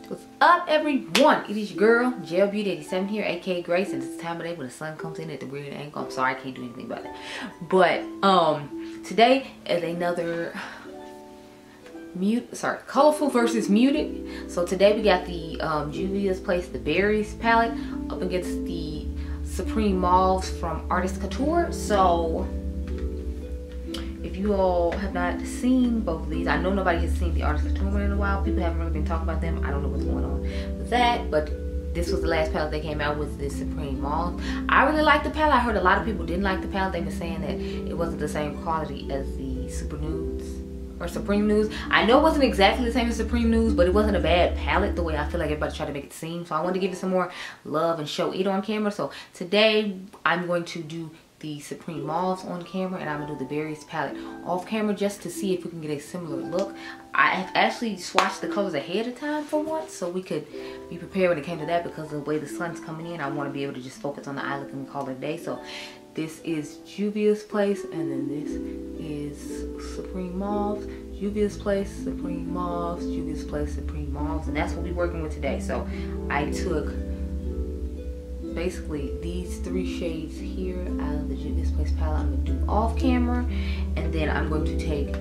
What's up, everyone? It is your girl, GELBEAUTY 87 here, aka Grace, and it's the time of day when the sun comes in at the weird angle. I'm sorry, I can't do anything about it. But today is another colorful versus muted. So today we got the Juvia's Place, the Berries palette, up against the Supreme Mauves from Adept Couture. So if you all have not seen both of these, I know nobody has seen the Adept Couture one in a while. People haven't really been talking about them. I don't know what's going on with that, but this was the last palette they came out with, the Supreme Mauve. I really like the palette. I heard a lot of people didn't like the palette. They were saying that it wasn't the same quality as the Super Nudes or Supreme Nudes. I know it wasn't exactly the same as Supreme Nudes, but it wasn't a bad palette the way I feel like everybody tried to make it seem. So I wanted to give it some more love and show it on camera. So today I'm going to do the Supreme Mauves on camera, and I'm gonna do the Berries palette off camera just to see if we can get a similar look. I have actually swatched the colors ahead of time for once, so we could be prepared when it came to that, because of the way the sun's coming in. I want to be able to just focus on the eye look and call it a day. So this is Juvia's Place, and then this is Supreme Mauves. Juvia's Place, Supreme Mauves, Juvia's Place, Supreme Mauves, and that's what we're working with today. So I took basically these three shades here out of the Juvia's Place palette. I'm going to do off camera, and then I'm going to take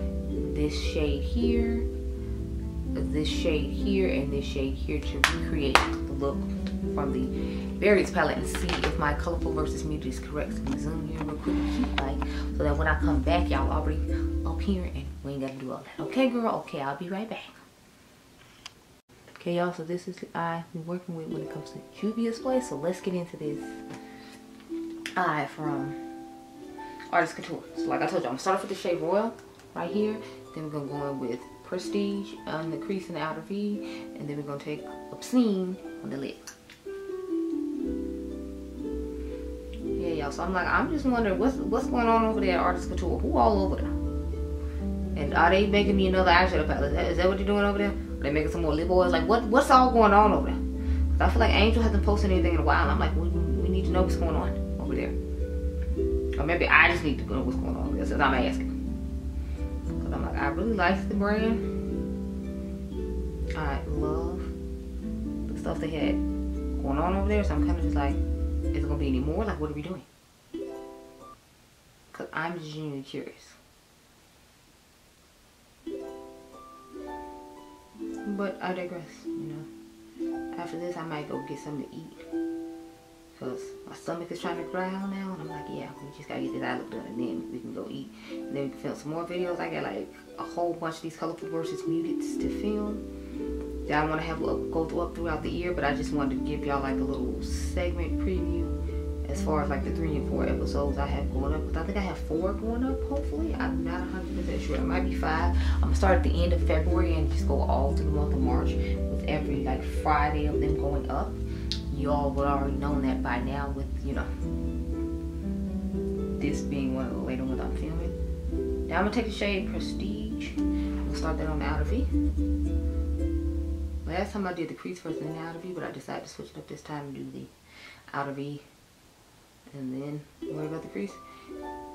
this shade here, this shade here, and this shade here to recreate the look from the Berries palette and see if my colorful versus muted is correct. So I'm going to zoom here real quick, so that when I come back, y'all already up here and we ain't got to do all that. Okay, girl? Okay, I'll be right back. Okay, y'all, so this is the eye we're working with when it comes to Juvia's Place. So let's get into this eye from Adept Couture. So like I told you, I'm gonna start off with the shade Royal right here. Then we're gonna go in with Prestige on the crease and the outer V. And then we're gonna take Obscene on the lid. Yeah, y'all, so I'm just wondering what's going on over there at Adept Couture. Who all over there? And are they making me another eyeshadow palette? Is that what they're doing over there? They making some more lip oils? Like what's all going on over there? Cause I feel like Angel hasn't posted anything in a while, and I'm like, we need to know what's going on over there. Or maybe I just need to know what's going on over there, since I'm asking. Cause I'm like, I really like the brand. I love the stuff they had going on over there, so I'm kind of just like, is it gonna be any more? Like, what are we doing? Cause I'm just genuinely curious. But I digress, you know. After this, I might go get something to eat, because my stomach is trying to growl now, and I'm like, yeah, we just gotta get this eye look done, and then we can go eat. And then we can film some more videos. I got like a whole bunch of these colorful versus muteds to film that I want to have go up throughout the year, but I just wanted to give y'all like a little segment preview as far as like the 3 and 4 episodes I have going up, because I think I have 4 going up, hopefully. I'm not 100% sure. It might be 5. I'm gonna start at the end of February and just go all through the month of March with every like Friday of them going up. You all would already know that by now, with, you know, this being one of the later ones I'm filming. Now I'm gonna take the shade Prestige. We'll start that on the outer V. Last time I did the crease first and the outer V, but I decided to switch it up this time and do the outer V and then worry about the crease.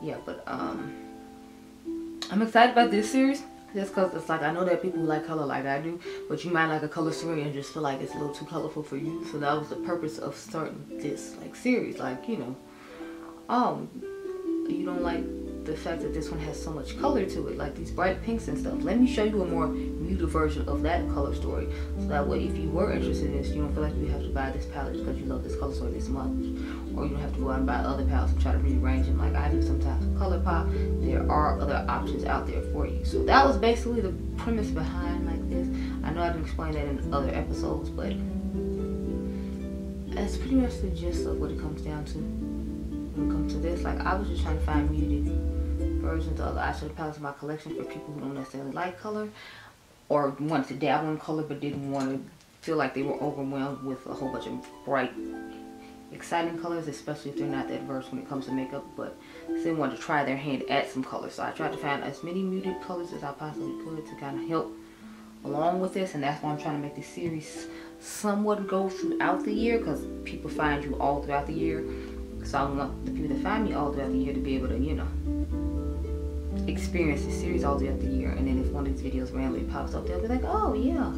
Yeah, but I'm excited about this series just because it's like, I know that people who like color like I do, but you might like a color story and just feel like it's a little too colorful for you. So that was the purpose of starting this like series. Like, you know, you don't like the fact that this one has so much color to it, like these bright pinks and stuff. Let me show you a more muted version of that color story, so that way if you were interested in this, you don't feel like you have to buy this palette because you love this color story this much, or you don't have to go out and buy other palettes and try to rearrange them like I do sometimes with ColourPop. There are other options out there for you. So that was basically the premise behind like this. I know I didn't explain that in other episodes, but that's pretty much the gist of what it comes down to when it comes to this. Like, I was just trying to find muted versions of other eyeshadow palettes in my collection for people who don't necessarily like color, or wanted to dabble in color but didn't want to feel like they were overwhelmed with a whole bunch of bright, exciting colors, especially if they're not that versed when it comes to makeup, but still wanted to try their hand at some colors. So I tried to find as many muted colors as I possibly could to kind of help along with this, and that's why I'm trying to make this series somewhat go throughout the year, because people find you all throughout the year. So I want the people that find me all throughout the year to be able to, you know, experience this series all throughout the year. And then if one of these videos randomly pops up, they'll be like, oh yeah,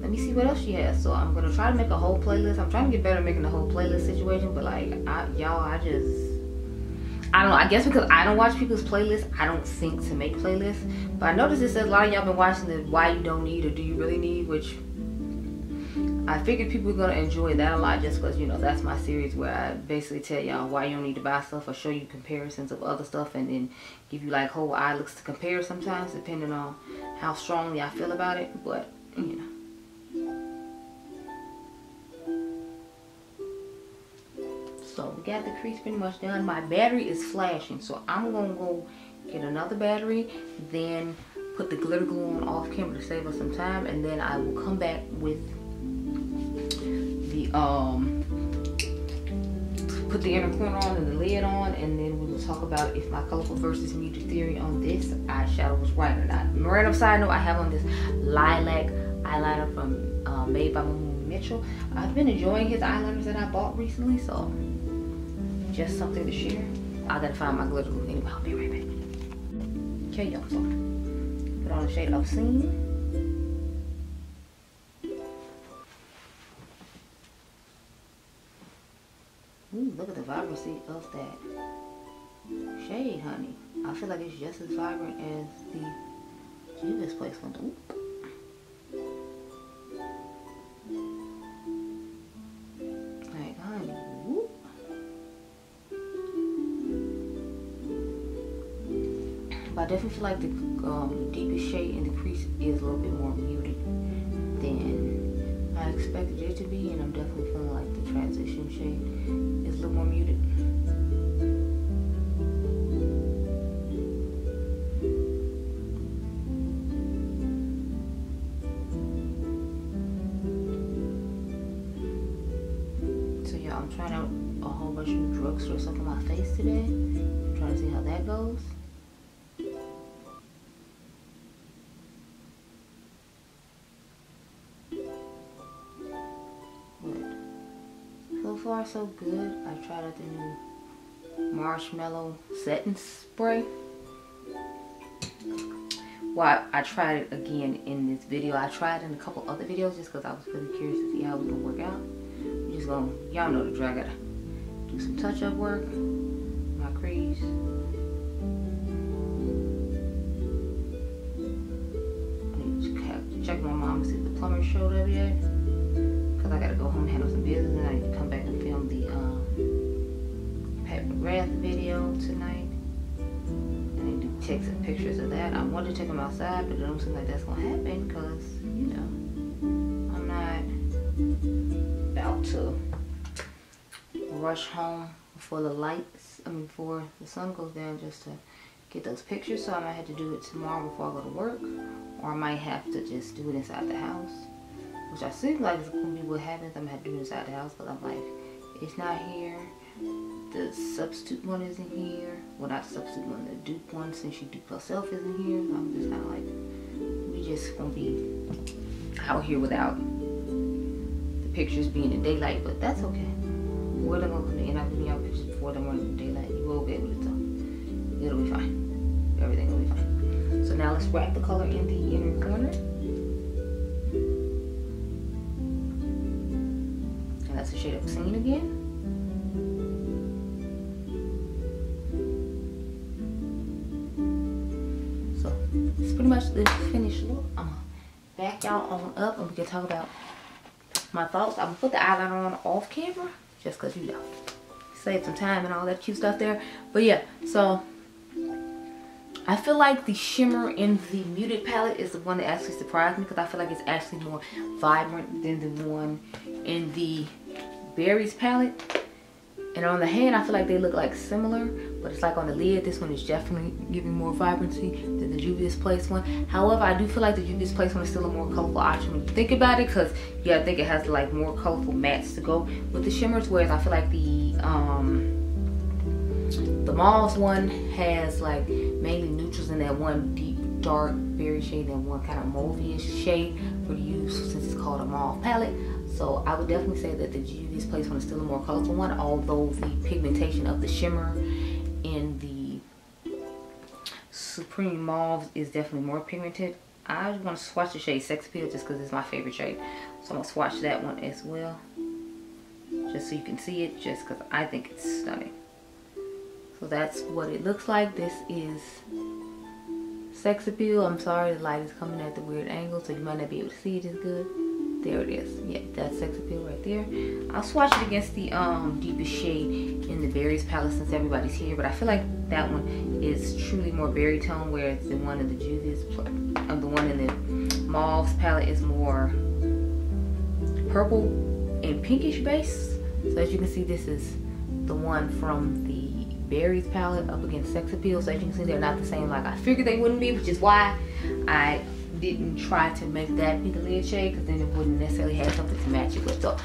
let me see what else she has. So I'm gonna try to make a whole playlist. I'm trying to get better at making the whole playlist situation, but like, y'all, I don't know. I guess because I don't watch people's playlists, I don't think to make playlists. But I noticed it says a lot of y'all been watching the why you don't need or do you really need, which I figured people are gonna enjoy that a lot, just because, you know, that's my series where I basically tell y'all why you don't need to buy stuff, or show you comparisons of other stuff, and then give you like whole eye looks to compare sometimes, depending on how strongly I feel about it. But you know. So we got the crease pretty much done. My battery is flashing, so I'm gonna go get another battery, then put the glitter glue on off camera to save us some time, and then I will come back with the put the inner corner on and the lid on, and then we will talk about if my colorful versus muted theory on this eyeshadow was right or not. Random side note, I have on this lilac eyeliner from made by Mitchell. I've been enjoying his eyeliners that I bought recently, so just something to share. I gotta find my glitter glue anyway. I'll be right back. Okay, y'all, so put on the shade Obscene. Ooh, look at the vibrancy of that shade, honey. I feel like it's just as vibrant as the Juvia's Place one. Ooh. Like, honey, whoop. But I definitely feel like the deepest shade in the crease is a little bit more muted than I expected it to be, and I'm definitely feeling like the transition shade is a little more muted. So yeah, I'm trying out a whole bunch of new drugstore stuff on my face today. I'm trying to see how that goes. So far so good. I tried out the new marshmallow setting spray. Well, I tried it again in this video. I tried it in a couple other videos just because I was really curious to see how it was gonna work out. I'm just gonna, y'all know the drill. I gotta do some touch-up work, my crease. I need to check my mom to see if the plumber showed up yet. Cause I gotta go home and handle some business, and I need to come back and film the McGrath video tonight. I need to take some pictures of that. I wanted to take them outside, but it don't seem like that's gonna happen, cause you know I'm not about to rush home before the lights. Before the sun goes down, just to get those pictures. So I might have to do it tomorrow before I go to work, or I might have to just do it inside the house. Which I seem like it's gonna be what happens. I'm gonna have to do it inside the house, but I'm like, it's not here. The substitute one isn't here. Well, not the substitute one, the dupe one, since she duped herself isn't here. So I'm just kind of like, we just gonna be out here without the pictures being in daylight, but that's okay. We're gonna come in. I'm giving y'all pictures before them running in daylight. You will get with it, so it'll be fine. Everything will be fine. So now let's wrap the color in the inner corner. That's the shade Obscene again. So it's pretty much the finished look. I'm gonna back y'all on up and we can talk about my thoughts. I'm gonna put the eyeliner on off camera just cause you know, save some time and all that cute stuff there. But yeah, so I feel like the shimmer in the muted palette is the one that actually surprised me, because I feel like it's actually more vibrant than the one in the Berries palette. And on the hand, I feel like they look like similar, but it's like on the lid, this one is definitely giving more vibrancy than the Juvia's Place one. However, I do feel like the Juvia's Place one is still a more colorful option when you think about it, because you gotta think it has like more colorful mattes to go with the shimmers, whereas I feel like the mauve one has like mainly neutrals in that one deep dark berry shade and one kind of mauve-ish shade for use, since it's called a mauve palette. So I would definitely say that the Juvia's Place one is still a more colorful one, although the pigmentation of the shimmer in the Supreme Mauve is definitely more pigmented I want to swatch the shade Sex Appeal just because it's my favorite shade. So I'm going to swatch that one as well. Just so you can see it, just because I think it's stunning. So that's what it looks like. This is Sex Appeal. I'm sorry, the light is coming at the weird angle, so you might not be able to see it as good. There it is. Yeah, that's Sex Appeal right there. I'll swatch it against the deepest shade in the Berries palette since everybody's here, but I feel like that one is truly more berry tone, whereas the one in the Juvia's, the one in the Mauves palette is more purple and pinkish base. So as you can see, this is the one from the Berries palette up against Sex Appeal. So as you can see, they're not the same like I figured they wouldn't be, which is why I didn't try to make that be the lid shade, because then it wouldn't necessarily have something to match it with. So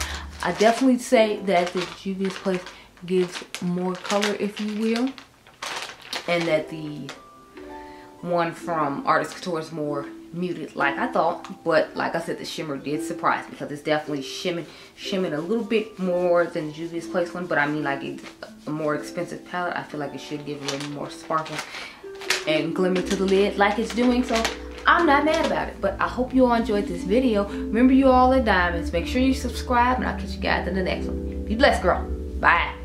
I definitely say that the Juvia's Place gives more color, if you will, and that the one from Artist Couture is more muted like I thought. But like I said, the shimmer did surprise me because it's definitely shimming a little bit more than the Juvia's Place one, but I mean, like, it's a more expensive palette. I feel like it should give a little more sparkle and glimmer to the lid like it's doing. So I'm not mad about it, but I hope you all enjoyed this video. Remember, you all are diamonds. Make sure you subscribe, and I'll catch you guys in the next one. Be blessed, girl. Bye.